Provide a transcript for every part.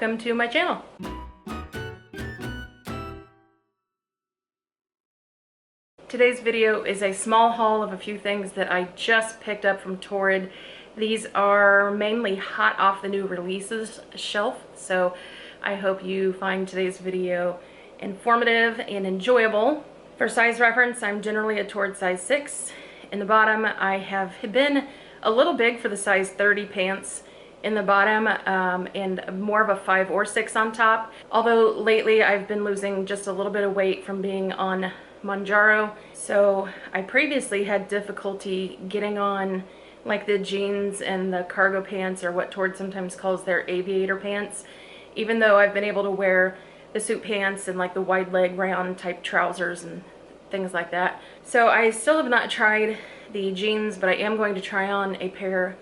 Welcome to my channel. Today's video is a small haul of a few things that I just picked up from Torrid. These are mainly hot off the new releases shelf, so I hope you find today's video informative and enjoyable. For size reference, I'm generally a Torrid size 6. In the bottom, I have been a little big for the size 30 pants in the bottom, and more of a 5 or 6 on top. Although lately I've been losing just a little bit of weight from being on Mounjaro, so I previously had difficulty getting on like the jeans and the cargo pants, or what Torrid sometimes calls their aviator pants, even though I've been able to wear the suit pants and like the wide leg round type trousers and things like that. So I still have not tried the jeans, but I am going to try on a pair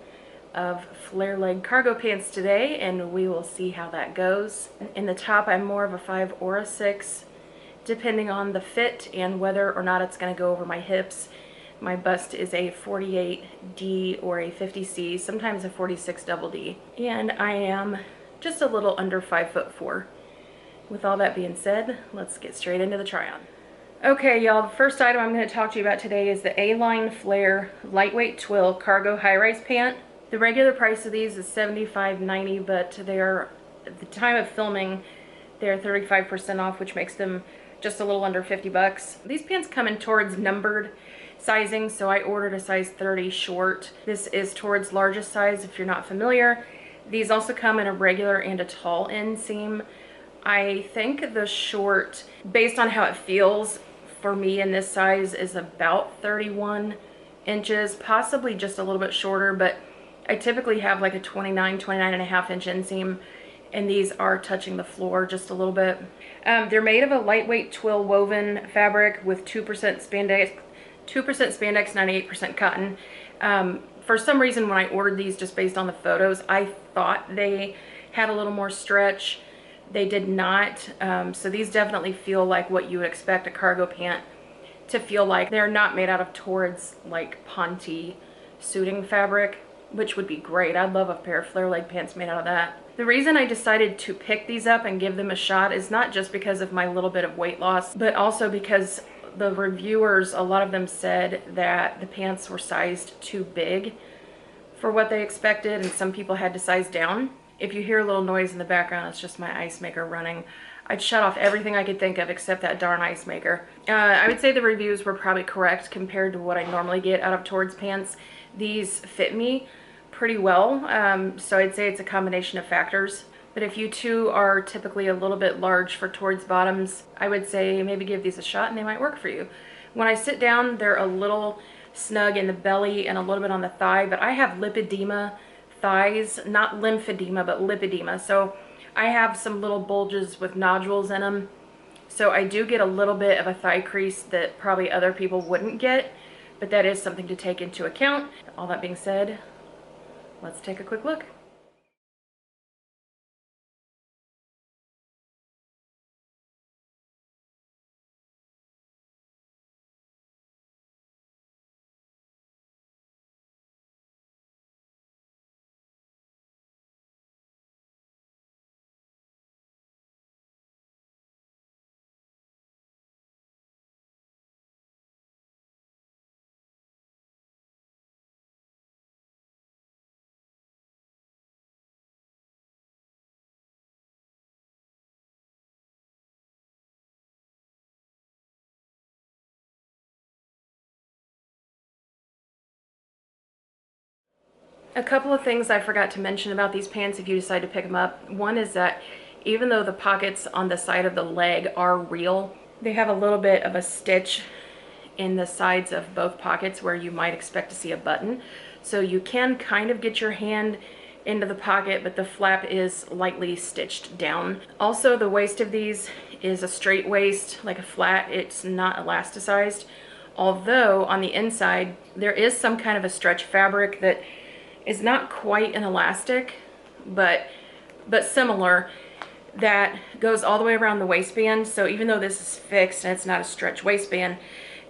of flare leg cargo pants today, and we will see how that goes. In the top, I'm more of a 5 or a 6, depending on the fit and whether or not it's going to go over my hips. My bust is a 48D or a 50C, sometimes a 46 double D, and I am just a little under 5'4". With all that being said, let's get straight into the try-on. Okay, y'all, the first item I'm going to talk to you about today is the Aline Flare lightweight twill cargo high-rise pant. The regular price of these is $75.90, but they are, at the time of filming, they're 35% off, which makes them just a little under 50 bucks. These pants come in Torrid's numbered sizing, so I ordered a size 30 short. This is Torrid's largest size, if you're not familiar. These also come in a regular and a tall inseam. I think the short, based on how it feels for me in this size, is about 31 inches, possibly just a little bit shorter, but I typically have like a 29 and a half inch inseam, and these are touching the floor just a little bit. They're made of a lightweight twill woven fabric with 2% spandex, 98% cotton. For some reason, when I ordered these, just based on the photos, I thought they had a little more stretch. They did not. So these definitely feel like what you would expect a cargo pant to feel like. They're not made out of Torrid's like Ponte suiting fabric, which would be great. I'd love a pair of flare leg pants made out of that. The reason I decided to pick these up and give them a shot is not just because of my little bit of weight loss, but also because the reviewers, a lot of them said that the pants were sized too big for what they expected, and some people had to size down. If you hear a little noise in the background, it's just my ice maker running. I'd shut off everything I could think of except that darn ice maker. I would say the reviews were probably correct compared to what I normally get out of Torrid's pants. These fit me pretty well, so I'd say it's a combination of factors. But if you too are typically a little bit large for Torrid's bottoms, I would say maybe give these a shot and they might work for you. When I sit down, they're a little snug in the belly and a little bit on the thigh, but I have lipedema thighs, not lymphedema, but lipedema. So I have some little bulges with nodules in them. So I do get a little bit of a thigh crease that probably other people wouldn't get, but that is something to take into account. All that being said, let's take a quick look. A couple of things I forgot to mention about these pants if you decide to pick them up. One is that even though the pockets on the side of the leg are real, they have a little bit of a stitch in the sides of both pockets where you might expect to see a button. So you can kind of get your hand into the pocket, but the flap is lightly stitched down. Also, the waist of these is a straight waist, like a flat. It's not elasticized. Although on the inside, there is some kind of a stretch fabric that is not quite an elastic, but similar, that goes all the way around the waistband. So even though this is fixed and it's not a stretch waistband,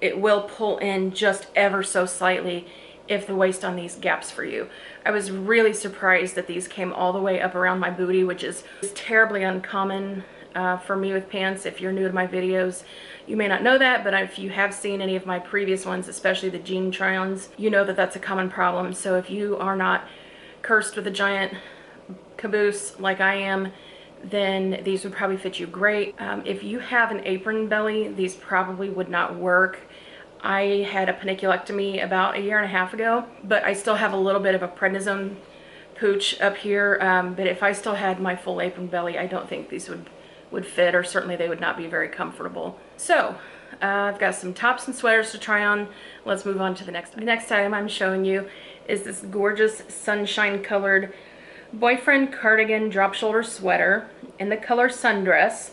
it will pull in just ever so slightly if the waist on these gaps for you. I was really surprised that these came all the way up around my booty, which is terribly uncommon for me with pants. If you're new to my videos, you may not know that, but if you have seen any of my previous ones, especially the jean try-ons, you know that that's a common problem. So if you are not cursed with a giant caboose like I am, then these would probably fit you great. If you have an apron belly, these probably would not work. I had a paniculectomy about 1.5 years ago, but I still have a little bit of a prednisone pooch up here. But if I still had my full apron belly, I don't think these would fit, or certainly they would not be very comfortable. So I've got some tops and sweaters to try on. Let's move on to the next. The next item I'm showing you is this gorgeous sunshine colored boyfriend cardigan drop shoulder sweater in the color Sundress.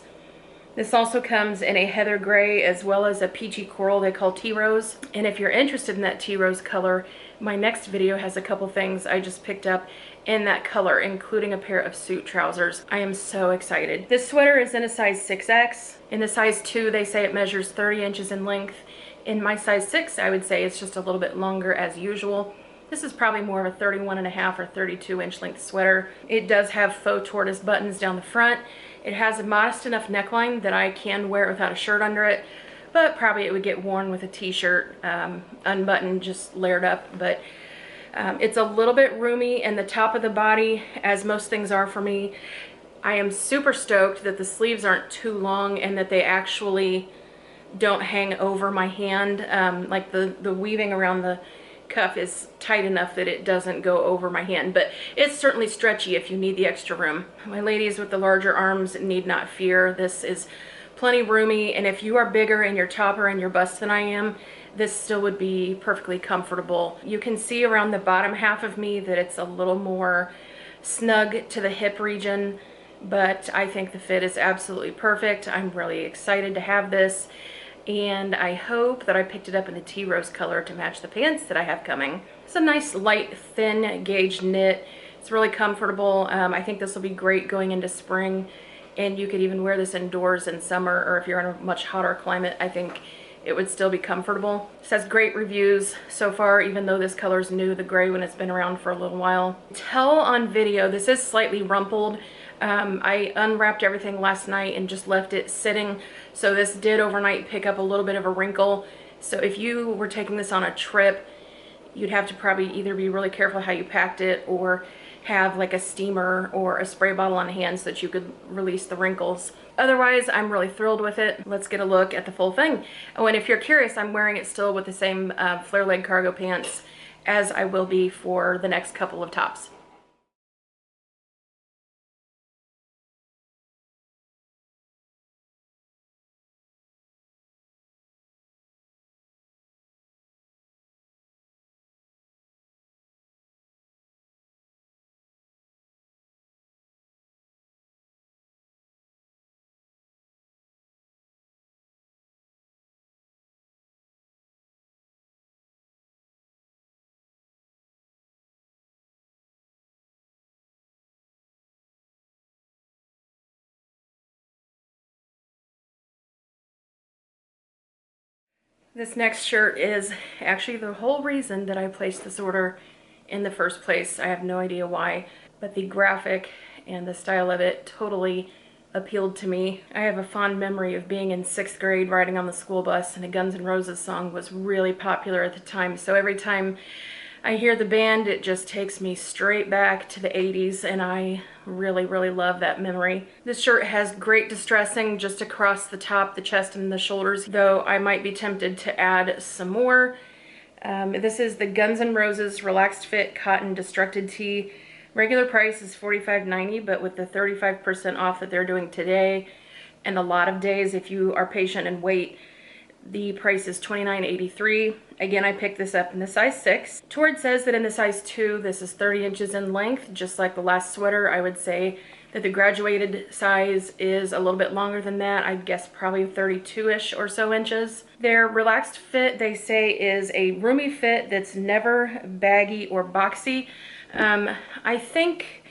This also comes in a heather gray as well as a peachy coral they call tea rose. And if you're interested in that tea rose color, my next video has a couple things I just picked up in that color, including a pair of suit trousers. I am so excited. This sweater is in a size 6X. In the size 2, they say it measures 30 inches in length. In my size 6, I would say it's just a little bit longer as usual. This is probably more of a 31.5 or 32 inch length sweater. It does have faux tortoise buttons down the front. It has a modest enough neckline that I can wear it without a shirt under it, but probably it would get worn with a t-shirt, unbuttoned, just layered up. But it's a little bit roomy in the top of the body, as most things are for me. I am super stoked that the sleeves aren't too long and that they actually don't hang over my hand. Like the weaving around the cuff is tight enough that it doesn't go over my hand, but it's certainly stretchy if you need the extra room. My ladies with the larger arms need not fear. This is plenty roomy, and if you are bigger in your top or in your bust than I am, this still would be perfectly comfortable. You can see around the bottom half of me that it's a little more snug to the hip region, but I think the fit is absolutely perfect. I'm really excited to have this, and I hope that I picked it up in the tea rose color to match the pants that I have coming. It's a nice light thin gauge knit. It's really comfortable. I think this will be great going into spring, and you could even wear this indoors in summer, or if you're in a much hotter climate, I think it would still be comfortable. This has great reviews so far, even though this color is new, the gray one has been around for a little while. Tell on video, this is slightly rumpled. I unwrapped everything last night and just left it sitting, so this did overnight pick up a little bit of a wrinkle. So if you were taking this on a trip, you'd have to probably either be really careful how you packed it or have like a steamer or a spray bottle on hand so that you could release the wrinkles. Otherwise, I'm really thrilled with it. Let's get a look at the full thing. Oh, and if you're curious, I'm wearing it still with the same flare leg cargo pants as I will be for the next couple of tops. This next shirt is actually the whole reason that I placed this order in the first place. I have no idea why, but the graphic and the style of it totally appealed to me. I have a fond memory of being in 6th grade riding on the school bus, and a Guns N' Roses song was really popular at the time. So every time I hear the band, it just takes me straight back to the 80s, and I really, really love that memory. This shirt has great distressing just across the top, the chest, and the shoulders, though I might be tempted to add some more. This is the Guns N' Roses Relaxed Fit Cotton Destructed Tee. Regular price is $45.90, but with the 35% off that they're doing today, and a lot of days if you are patient and wait, the price is $29.83. Again, I picked this up in the size 6. Torrid says that in the size 2, this is 30 inches in length. Just like the last sweater, I would say that the graduated size is a little bit longer than that. I'd guess probably 32-ish or so inches. Their relaxed fit, they say, is a roomy fit that's never baggy or boxy. I think,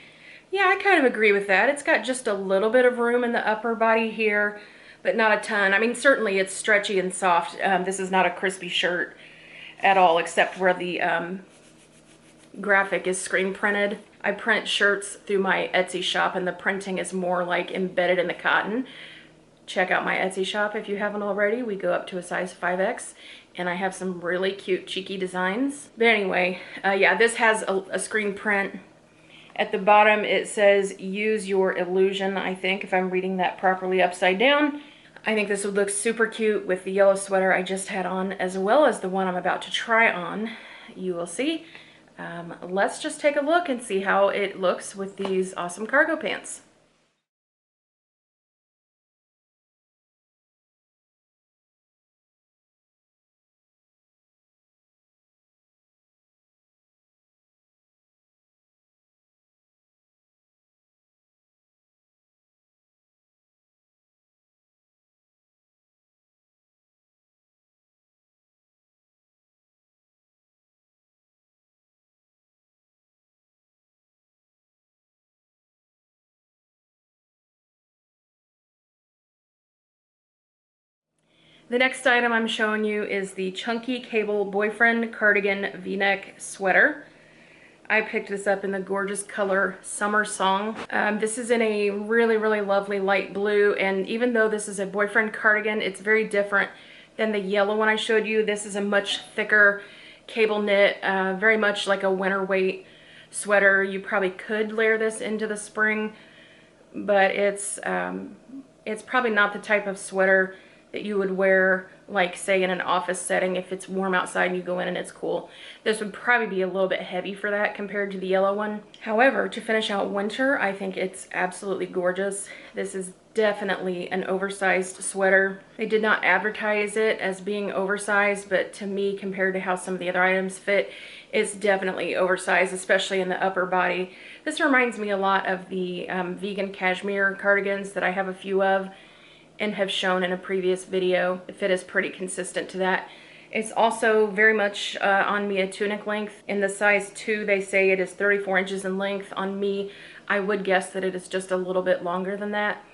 yeah, I kind of agree with that. It's got just a little bit of room in the upper body here, but not a ton. I mean, certainly it's stretchy and soft. This is not a crispy shirt at all, except where the graphic is screen printed. I print shirts through my Etsy shop, and the printing is more like embedded in the cotton. Check out my Etsy shop if you haven't already. We go up to a size 5X, and I have some really cute cheeky designs. But anyway, yeah, this has a screen print. At the bottom it says use your illusion, I think, if I'm reading that properly upside down. I think this would look super cute with the yellow sweater I just had on, as well as the one I'm about to try on. You will see. Let's just take a look and see how it looks with these awesome cargo pants. The next item I'm showing you is the Chunky Cable Boyfriend Cardigan V-neck sweater. I picked this up in the gorgeous color Summer Song. This is in a really, really lovely light blue, and even though this is a boyfriend cardigan, it's very different than the yellow one I showed you. This is a much thicker cable knit, very much like a winter weight sweater. You probably could layer this into the spring, but it's probably not the type of sweater that you would wear, like, say, in an office setting if it's warm outside and you go in and it's cool. This would probably be a little bit heavy for that compared to the yellow one. However, to finish out winter, I think it's absolutely gorgeous. This is definitely an oversized sweater. They did not advertise it as being oversized, but to me, compared to how some of the other items fit, it's definitely oversized, especially in the upper body. This reminds me a lot of the vegan cashmere cardigans that I have a few of and have shown in a previous video. The fit is pretty consistent to that. It's also very much on me a tunic length. In the size 2, they say it is 34 inches in length. On me, I would guess that it is just a little bit longer than that.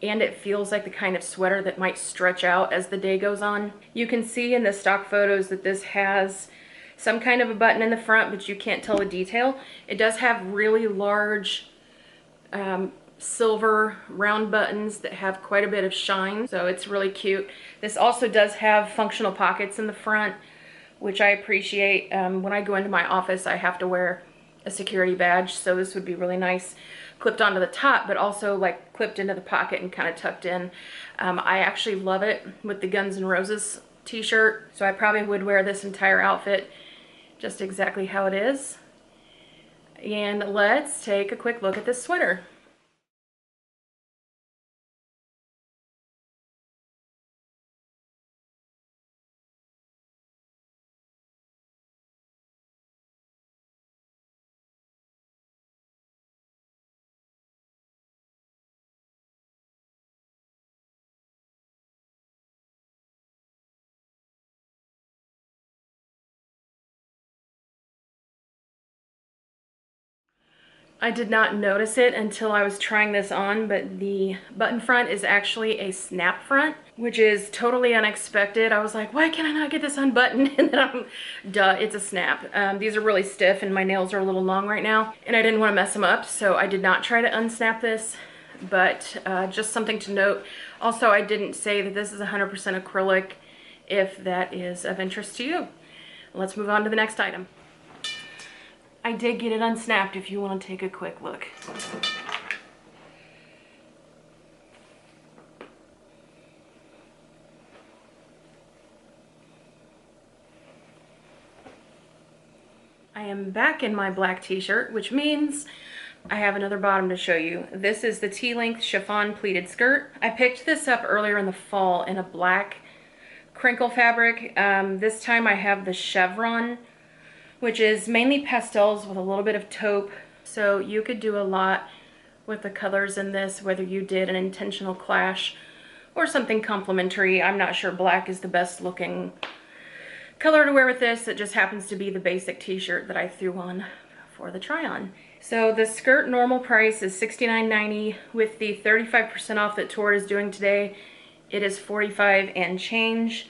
And it feels like the kind of sweater that might stretch out as the day goes on. You can see in the stock photos that this has some kind of a button in the front, but you can't tell the detail. It does have really large silver round buttons that have quite a bit of shine, so it's really cute. This also does have functional pockets in the front, which I appreciate. When I go into my office, I have to wear a security badge, so this would be really nice clipped onto the top, but also like clipped into the pocket and kind of tucked in. I actually love it with the Guns N' Roses t-shirt, so I probably would wear this entire outfit just exactly how it is. And let's take a quick look at this sweater. I did not notice it until I was trying this on, but the button front is actually a snap front, which is totally unexpected. I was like, why can I not get this unbuttoned? And then duh, it's a snap. These are really stiff and my nails are a little long right now, and I didn't want to mess them up, so I did not try to unsnap this, but just something to note. Also, I didn't say that this is 100% acrylic, if that is of interest to you. Let's move on to the next item. I did get it unsnapped if you want to take a quick look. I am back in my black t-shirt, which means I have another bottom to show you. This is the T-length chiffon pleated skirt. I picked this up earlier in the fall in a black crinkle fabric. This time I have the chevron, which is mainly pastels with a little bit of taupe. So you could do a lot with the colors in this, whether you did an intentional clash or something complementary. I'm not sure black is the best looking color to wear with this. It just happens to be the basic t-shirt that I threw on for the try on. So the skirt normal price is $69.90. With the 35% off that Torrid is doing today, it is $45 and change.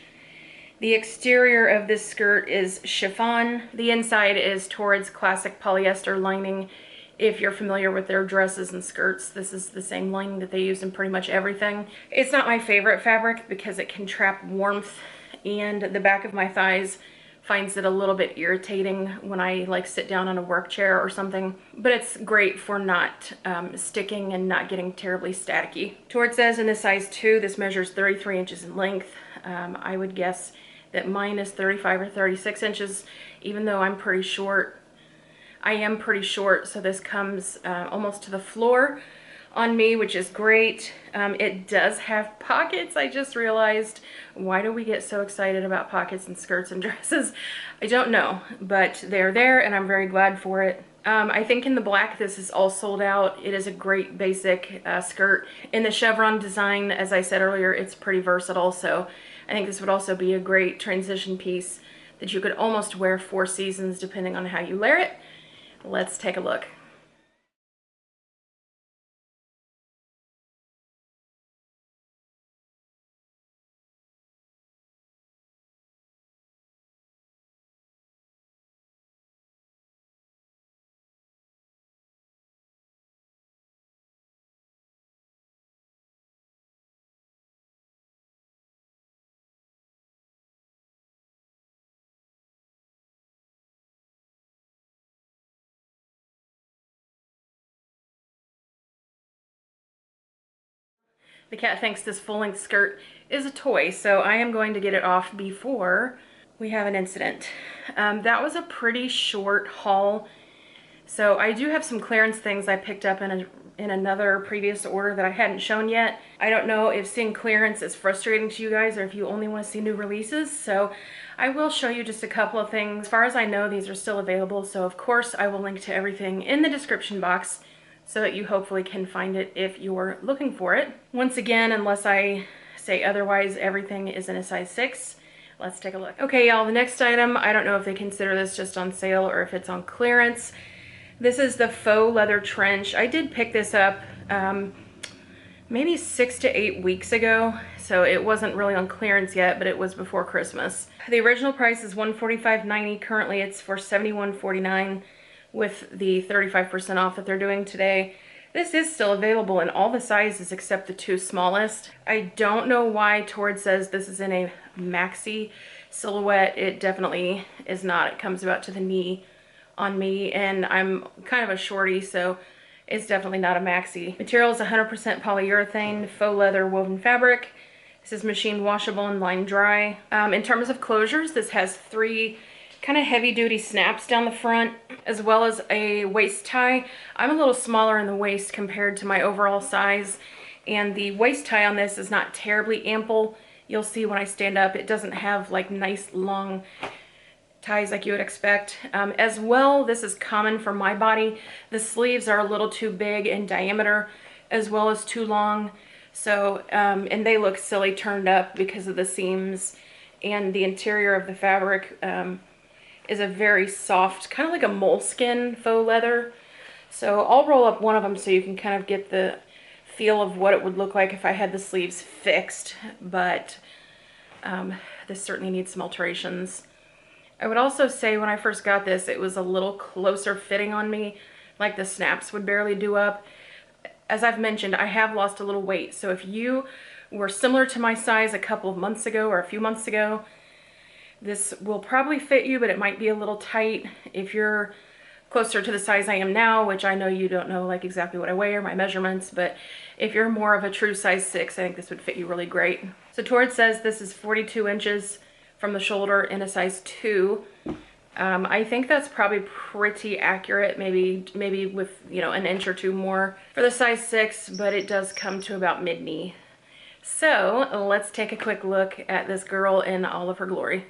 The exterior of this skirt is chiffon. The inside is Torrid's classic polyester lining. If you're familiar with their dresses and skirts, this is the same lining that they use in pretty much everything. It's not my favorite fabric because it can trap warmth, and the back of my thighs finds it a little bit irritating when I like sit down on a work chair or something, but it's great for not sticking and not getting terribly staticky. Torrid says in the size 2, this measures 33 inches in length. I would guess that mine is 35 or 36 inches, even though I'm pretty short. I am pretty short, so this comes almost to the floor on me, which is great. It does have pockets, I just realized. Why do we get so excited about pockets in skirts and dresses? I don't know, but they're there and I'm very glad for it. I think in the black this is all sold out. It is a great basic skirt. In the chevron design, as I said earlier, it's pretty versatile, so I think this would also be a great transition piece that you could almost wear 4 seasons depending on how you layer it. Let's take a look. The cat thinks this full-length skirt is a toy, so I am going to get it off before we have an incident. That was a pretty short haul, so I do have some clearance things I picked up in another previous order that I hadn't shown yet. I don't know if seeing clearance is frustrating to you guys or if you only want to see new releases, so I will show you just a couple of things. As far as I know, these are still available, so of course I will link to everything in the description box so that you hopefully can find it if you're looking for it. Once again, unless I say otherwise, everything is in a size 6. Let's take a look. Okay, y'all, the next item, I don't know if they consider this just on sale or if it's on clearance. This is the faux leather trench. I did pick this up maybe 6 to 8 weeks ago, so it wasn't really on clearance yet, but it was before Christmas. The original price is $145.90. Currently it's for $71.49 with the 35% off that they're doing today. This is still available in all the sizes except the 2 smallest. I don't know why Torrid says this is in a maxi silhouette. It definitely is not. It comes about to the knee on me, and I'm kind of a shorty, so it's definitely not a maxi. Material is 100% polyurethane, faux leather woven fabric. This is machine washable and line dry. In terms of closures, this has 3 kind of heavy duty snaps down the front, as well as a waist tie. I'm a little smaller in the waist compared to my overall size, and the waist tie on this is not terribly ample. You'll see when I stand up, it doesn't have like nice long ties like you would expect. As well, this is common for my body. The sleeves are a little too big in diameter as well as too long. So, and they look silly turned up because of the seams, and the interior of the fabric is a very soft, kind of like a moleskin faux leather. So I'll roll up one of them so you can kind of get the feel of what it would look like if I had the sleeves fixed, but this certainly needs some alterations. I would also say when I first got this, it was a little closer fitting on me, like the snaps would barely do up. As I've mentioned, I have lost a little weight, so if you were similar to my size a couple of months ago or a few months ago, this will probably fit you, but it might be a little tight. If you're closer to the size I am now, which I know you don't know like exactly what I weigh or my measurements, but if you're more of a true size 6, I think this would fit you really great. So Torrid says this is 42 inches from the shoulder in a size 2. I think that's probably pretty accurate, maybe with, you know, an inch or 2 more for the size 6, but it does come to about mid-knee. So let's take a quick look at this girl in all of her glory.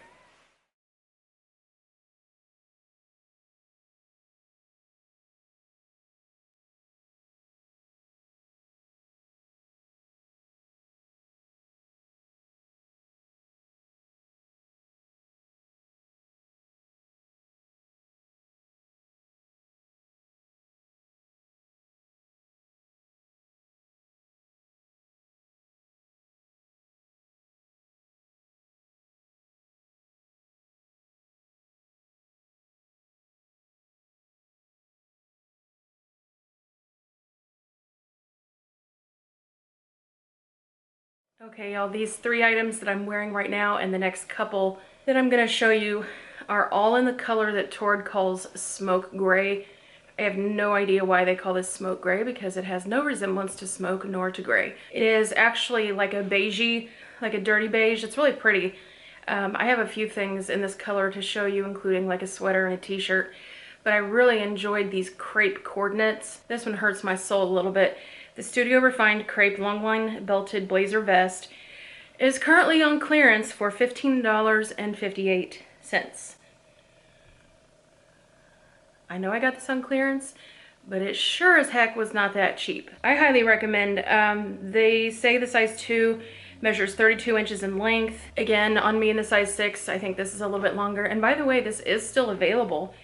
Okay, y'all, these 3 items that I'm wearing right now and the next couple that I'm gonna show you are all in the color that Torrid calls smoke gray. I have no idea why they call this smoke gray because it has no resemblance to smoke nor to gray. It is actually like a beigey, like a dirty beige. It's really pretty. I have a few things in this color to show you, including like a sweater and a t-shirt, but I really enjoyed these crepe coordinates. This one hurts my soul a little bit. The Studio Refined Crepe Longline Belted Blazer Vest is currently on clearance for $15.58. I know I got this on clearance, but it sure as heck was not that cheap. I highly recommend. They say the size 2 measures 32 inches in length. Again, on me in the size 6, I think this is a little bit longer. And by the way, this is still available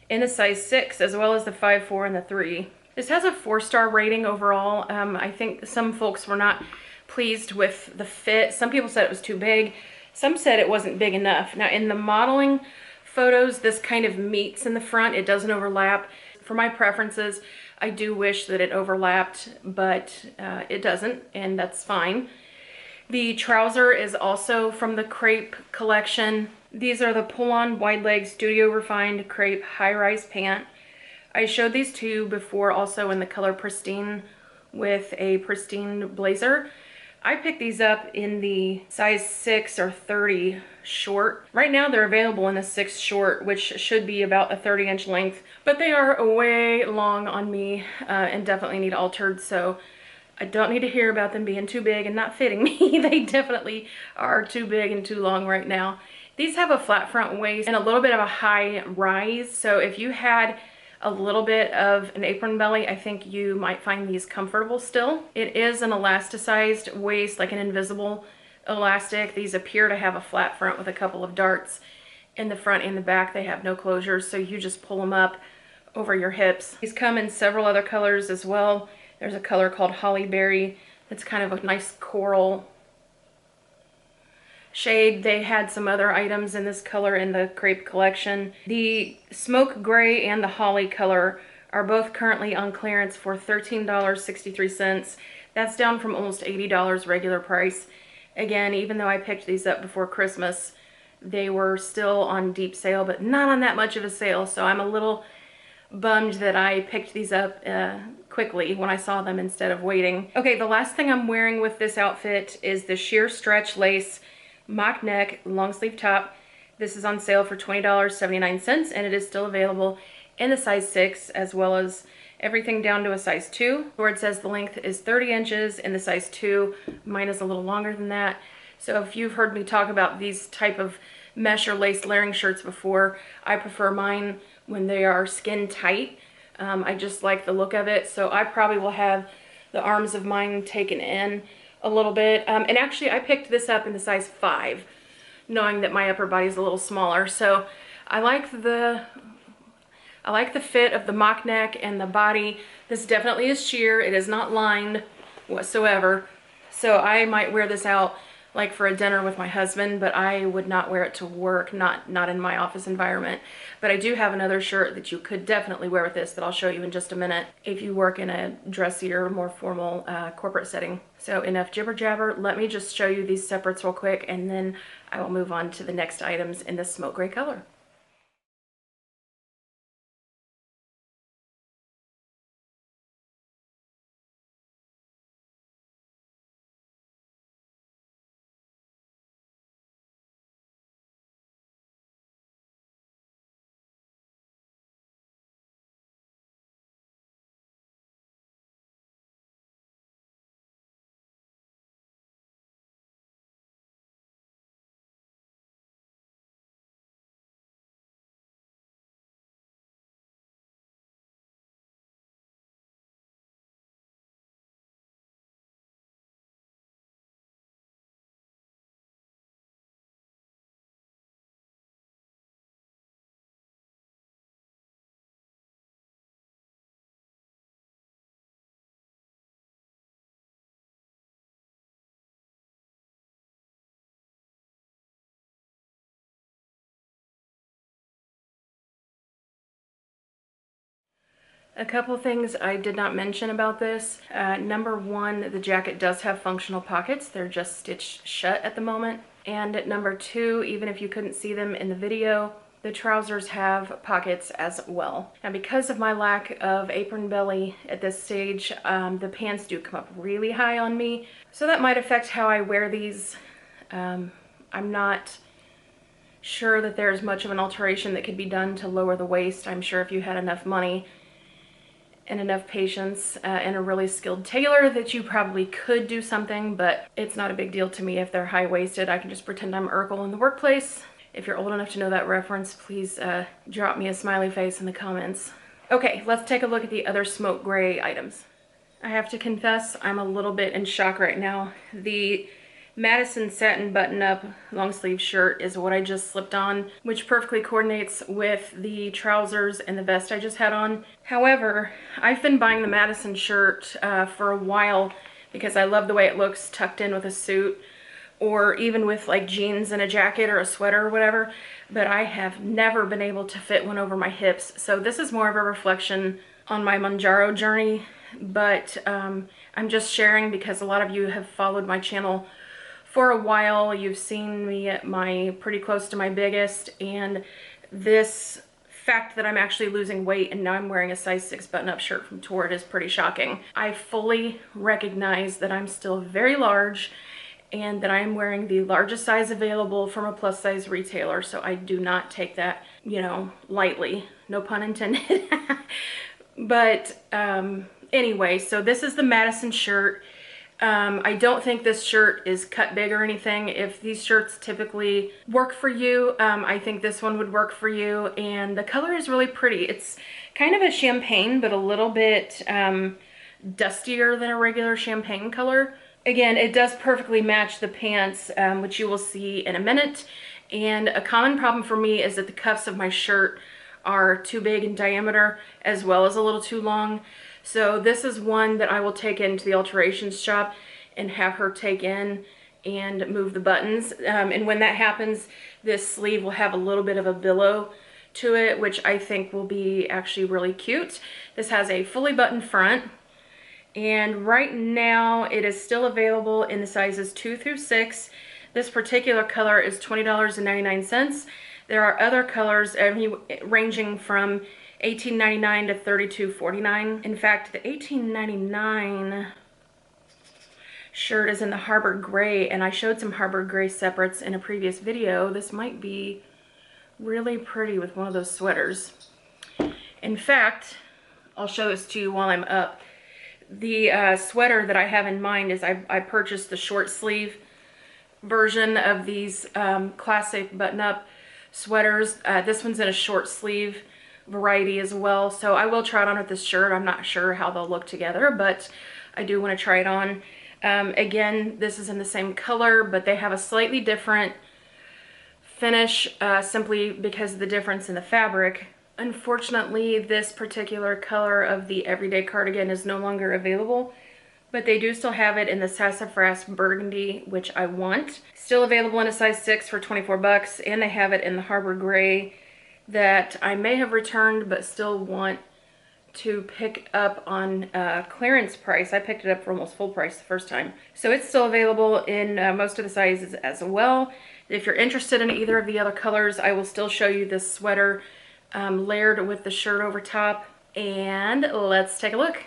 in the size 6 as well as the 5'4" and the 3. This has a 4-star rating overall. I think some folks were not pleased with the fit. Some people said it was too big. Some said it wasn't big enough. Now in the modeling photos, this kind of meets in the front. It doesn't overlap. For my preferences, I do wish that it overlapped, but it doesn't, and that's fine. The trouser is also from the crepe collection. These are the pull-on wide leg Studio Refined Crepe high-rise pant. I showed these to you before also in the color Pristine with a pristine blazer. I picked these up in the size 6 or 30 short. Right now they're available in a 6 short, which should be about a 30-inch length, but they are way long on me and definitely need altered, so I don't need to hear about them being too big and not fitting me. They definitely are too big and too long right now. These have a flat front waist and a little bit of a high rise, so if you had a little bit of an apron belly, I think you might find these comfortable still. It is an elasticized waist, like an invisible elastic. These appear to have a flat front with a couple of darts in the front and the back. They have no closures, so you just pull them up over your hips. These come in several other colors as well. There's a color called Holly Berry that's kind of a nice coral shade. They had some other items in this color in the crepe collection. The smoke gray and the holly color are both currently on clearance for $13.63. That's down from almost $80 regular price. Again, even though I picked these up before Christmas, they were still on deep sale, but not on that much of a sale, so I'm a little bummed that I picked these up quickly when I saw them instead of waiting. Okay, the last thing I'm wearing with this outfit is the sheer stretch lace mock neck long sleeve top. This is on sale for $20.79 and it is still available in the size 6 as well as everything down to a size 2, where it says the length is 30 inches in the size 2. Mine is a little longer than that. So if you've heard me talk about these type of mesh or lace layering shirts before, I prefer mine when they are skin tight. I just like the look of it, so I probably will have the arms of mine taken in a little bit. And actually I picked this up in the size 5, knowing that my upper body is a little smaller. So I like the fit of the mock neck and the body. This definitely is sheer. It is not lined whatsoever. So I might wear this out like for a dinner with my husband, but I would not wear it to work, not in my office environment. But I do have another shirt that you could definitely wear with this that I'll show you in just a minute if you work in a dressier, more formal corporate setting. So enough jibber jabber. Let me just show you these separates real quick and then I will move on to the next items in this smoke gray color. A couple things I did not mention about this. Number one, the jacket does have functional pockets. They're just stitched shut at the moment. And number two, even if you couldn't see them in the video, the trousers have pockets as well. And because of my lack of apron belly at this stage, the pants do come up really high on me. So that might affect how I wear these. I'm not sure that there's much of an alteration that could be done to lower the waist. I'm sure if you had enough money and enough patience and a really skilled tailor that you probably could do something, but it's not a big deal to me if they're high-waisted. I can just pretend I'm Urkel in the workplace. If you're old enough to know that reference, please drop me a smiley face in the comments. Okay, let's take a look at the other smoke gray items. I have to confess, I'm a little bit in shock right now. The Madison satin button-up long-sleeve shirt is what I just slipped on, which perfectly coordinates with the trousers and the vest I just had on. However, I've been buying the Madison shirt for a while because I love the way it looks tucked in with a suit, or even with like jeans and a jacket or a sweater or whatever, but I have never been able to fit one over my hips. So this is more of a reflection on my Manjaro journey, but I'm just sharing because a lot of you have followed my channel for a while. You've seen me at pretty close to my biggest, and this fact that I'm actually losing weight and now I'm wearing a size 6 button-up shirt from Torrid is pretty shocking. I fully recognize that I'm still very large and that I'm wearing the largest size available from a plus size retailer, so I do not take that, you know, lightly. No pun intended. But anyway, so this is the Madison shirt. I don't think this shirt is cut big or anything. If these shirts typically work for you, I think this one would work for you. And the color is really pretty. It's kind of a champagne, but a little bit dustier than a regular champagne color. Again, it does perfectly match the pants, which you will see in a minute. And a common problem for me is that the cuffs of my shirt are too big in diameter, as well as a little too long. So this is one that I will take into the alterations shop and have her take in and move the buttons. And when that happens, this sleeve will have a little bit of a billow to it, which I think will be actually really cute. This has a fully buttoned front, and right now it is still available in the sizes 2 through 6. This particular color is $20.99. There are other colors ranging from $18.99 to $32.49. In fact, the $18.99 shirt is in the Harbor Gray, and I showed some Harbor Gray separates in a previous video. This might be really pretty with one of those sweaters. In fact, I'll show this to you while I'm up. The sweater that I have in mind is I purchased the short sleeve version of these classic button-up sweaters. This one's in a short sleeve variety as well, so I will try it on with this shirt. I'm not sure how they'll look together, but I do want to try it on. Again, this is in the same color, but they have a slightly different finish simply because of the difference in the fabric. Unfortunately, this particular color of the everyday cardigan is no longer available, but they do still have it in the sassafras burgundy, which I want. Still available in a size 6 for 24 bucks, and they have it in the Harbor Gray that I may have returned but still want to pick up on clearance price. I picked it up for almost full price the first time. So it's still available in most of the sizes as well. If you're interested in either of the other colors, I will still show you this sweater layered with the shirt over top. And let's take a look.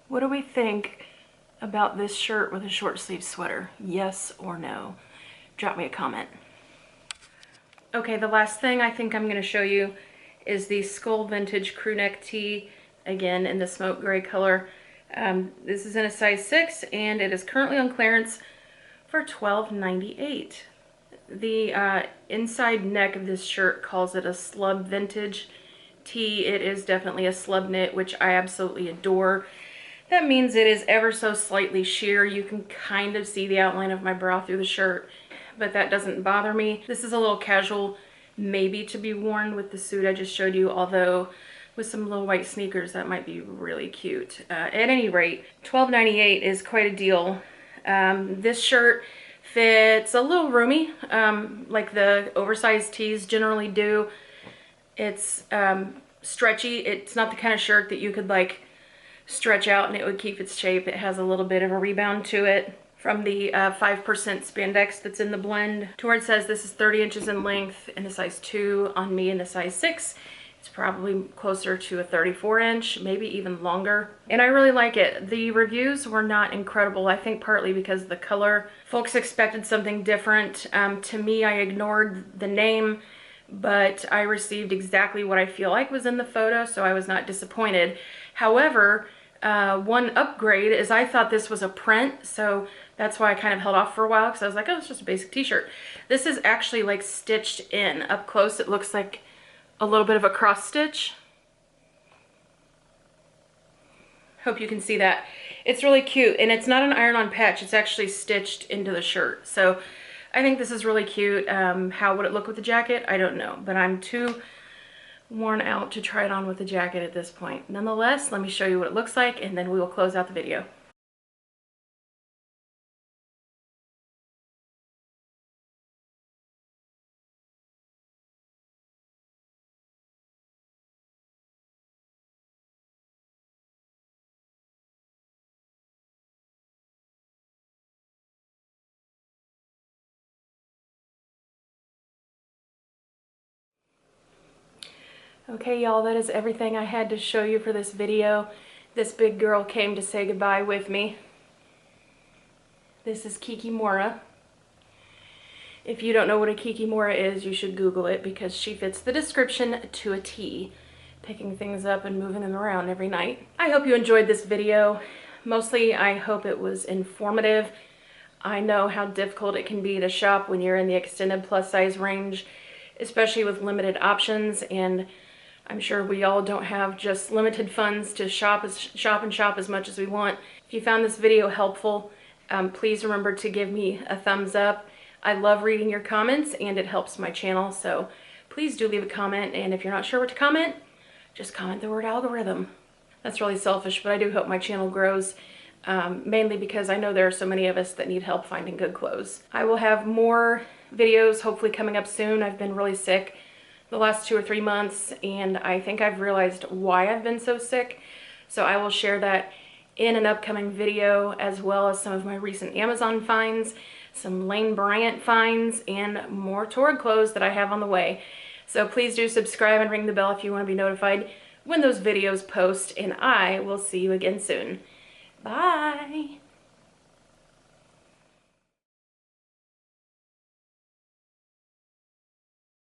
What do we think about this shirt with a short sleeve sweater? Yes or no? Drop me a comment. Okay, the last thing I think I'm going to show you is the Skull Vintage crew neck tee, again in the smoke gray color. This is in a size 6 and it is currently on clearance for $12.98. The inside neck of this shirt calls it a slub vintage tee. It is definitely a slub knit, which I absolutely adore. That means it is ever so slightly sheer. You can kind of see the outline of my bra through the shirt, but that doesn't bother me. This is a little casual, maybe to be worn with the suit I just showed you, although with some little white sneakers that might be really cute. At any rate, $12.98 is quite a deal. This shirt fits a little roomy, like the oversized tees generally do. It's stretchy. It's not the kind of shirt that you could like stretch out and it would keep its shape. It has a little bit of a rebound to it from the 5% spandex that's in the blend. Torrid says this is 30 inches in length in a size 2. On me in a size 6. It's probably closer to a 34 inch, maybe even longer. And I really like it. The reviews were not incredible. I think partly because of the color. Folks expected something different. To me, I ignored the name, but I received exactly what I feel like was in the photo, so I was not disappointed. However, one upgrade is I thought this was a print, so that's why I kind of held off for a while, because I was like, oh, it's just a basic t-shirt. This is actually like stitched in. Up close, it looks like a little bit of a cross stitch. Hope you can see that. It's really cute, and it's not an iron-on patch. It's actually stitched into the shirt. So I think this is really cute. How would it look with the jacket? I don't know, but I'm too worn out to try it on with the jacket at this point. Nonetheless, let me show you what it looks like, and then we will close out the video. Okay, y'all, that is everything I had to show you for this video. This big girl came to say goodbye with me. This is Kikimora. If you don't know what a Kikimora is, you should Google it because she fits the description to a T, picking things up and moving them around every night. I hope you enjoyed this video. Mostly, I hope it was informative. I know how difficult it can be to shop when you're in the extended plus size range, especially with limited options, and I'm sure we all don't have just limited funds to shop as much as we want. If you found this video helpful, please remember to give me a thumbs up. I love reading your comments and it helps my channel, so please do leave a comment, and if you're not sure what to comment, just comment the word algorithm. That's really selfish, but I do hope my channel grows, mainly because I know there are so many of us that need help finding good clothes. I will have more videos hopefully coming up soon. I've been really sick the last 2 or 3 months, and I think I've realized why I've been so sick, so I will share that in an upcoming video, as well as some of my recent Amazon finds, some Lane Bryant finds, and more Torrid clothes that I have on the way. So please do subscribe and ring the bell if you want to be notified when those videos post, and I will see you again soon. Bye!